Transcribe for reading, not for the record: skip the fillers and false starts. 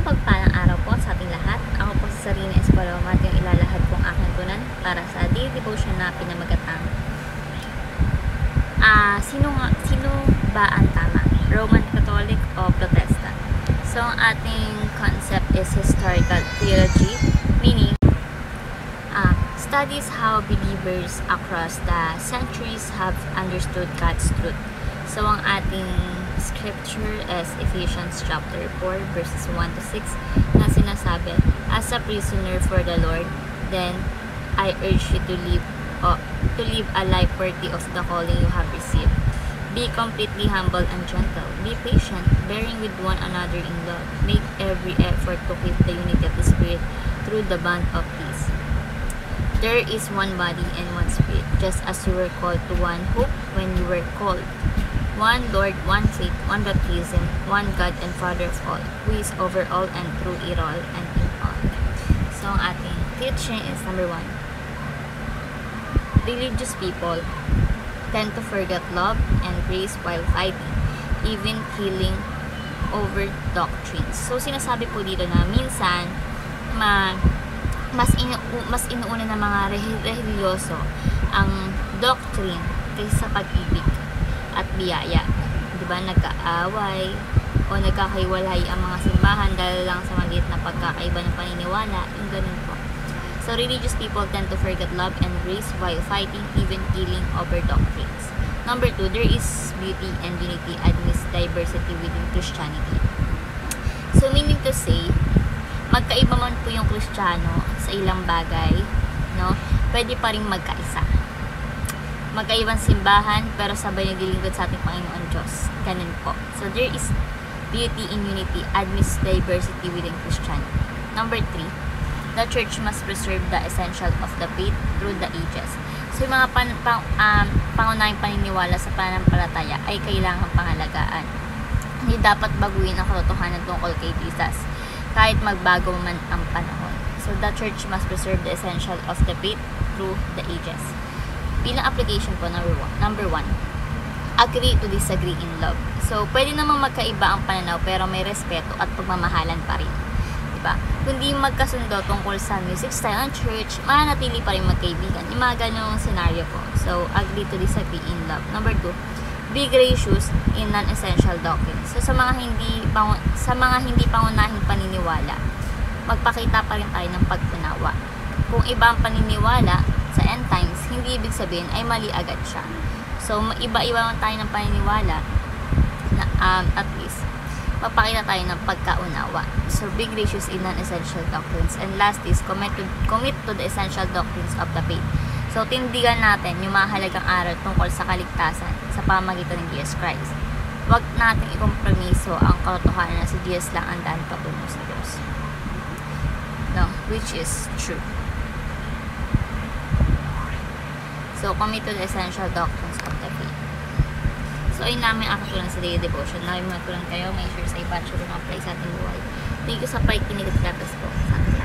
mapagpalang araw po sa ating lahat. Ako po si Sarina Espaloma at yung ilalahad pong aking tunan para sa daily devotion na pinamagatang sino ba ang tama? Roman Catholic o Protestant? So, ang ating concept is historical theology, meaning studies how believers across the centuries have understood God's truth. So, ang ating scripture is Ephesians chapter 4 verses 1 to 6 na sinasabi, as a prisoner for the Lord, then I urge you to live a life worthy of the calling you have received. Be completely humble and gentle. Be patient, bearing with one another in love. Make every effort to keep the unity of the Spirit through the bond of peace. There is one body and one Spirit, just as you were called to one hope when you were called. One Lord, one faith, one baptism, one God and Father of all, who is over all and through it all and in all. So, ang ating teaching is number 1. Religious people tend to forget love and grace while fighting, even killing over doctrines. So, sinasabi po dito na minsan, mas inuuna ng mga religyoso ang doctrine kaysa pag-ibig at biyaya. Diba, nagkaaway o nagkakaiwalay ang mga simbahan dahil lang sa maliit na pagkakaiba ng paniniwala, yung ganun po. So, religious people tend to forget love and grace while fighting, even killing over doctrines. Number 2, there is beauty and unity amidst diversity within Christianity. So, meaning to say, magkaiba man po yung Kristiyano sa ilang bagay, no? Pwede pa rin magkaisa. Magkaibang simbahan, pero sabay naglilingkod sa ating Panginoon Diyos. Ganun po. So, there is beauty in unity amidst diversity within Christianity. Number 3, the church must preserve the essential of the faith through the ages. So, yung mga pangunahing paniniwala sa pananampalataya ay kailangang pangalagaan. Hindi dapat baguhin ang katotohanan tungkol kay Jesus, kahit magbago man ang panahon. So, the church must preserve the essential of the faith through the ages. Bilang application po, number 1, agree to disagree in love. So, pwede namang magkaiba ang pananaw pero may respeto at pagmamahalan pa rin. Kundi magkasundo tungkol sa music style ng church, mananatili pa rin magkaibigan. Yung mga ganong scenario po. So, agree to disagree in love. Number 2, be gracious in non-essential doctrines. So, sa mga hindi pangunahing paniniwala, magpakita pa rin tayo ng pagpunawa. Kung iba ang paniniwala sa end times, hindi ibig sabihin ay mali agad siya. So, iba-iba lang tayo ng paniniwala na at least magpakita tayo ng pagkaunawa. So, be gracious in non-essential doctrines. And last is, commit to the essential doctrines of the faith. So, tindigan natin yung mahalagang aral tungkol sa kaligtasan sa pamagitan ng Jesus Christ. Huwag natin ikompromiso ang katotohanan na si Jesus lang ang daan patungo sa Diyos. No, which is true. So, commit to the essential doctrines of the faith. So, ayun namin ang katulang sa daily devotion. Nawin mga tulang kayo, may share sa iba at sure apply sa ating buhay. Thank you sa pakikinig at God bless po sa ating lahat.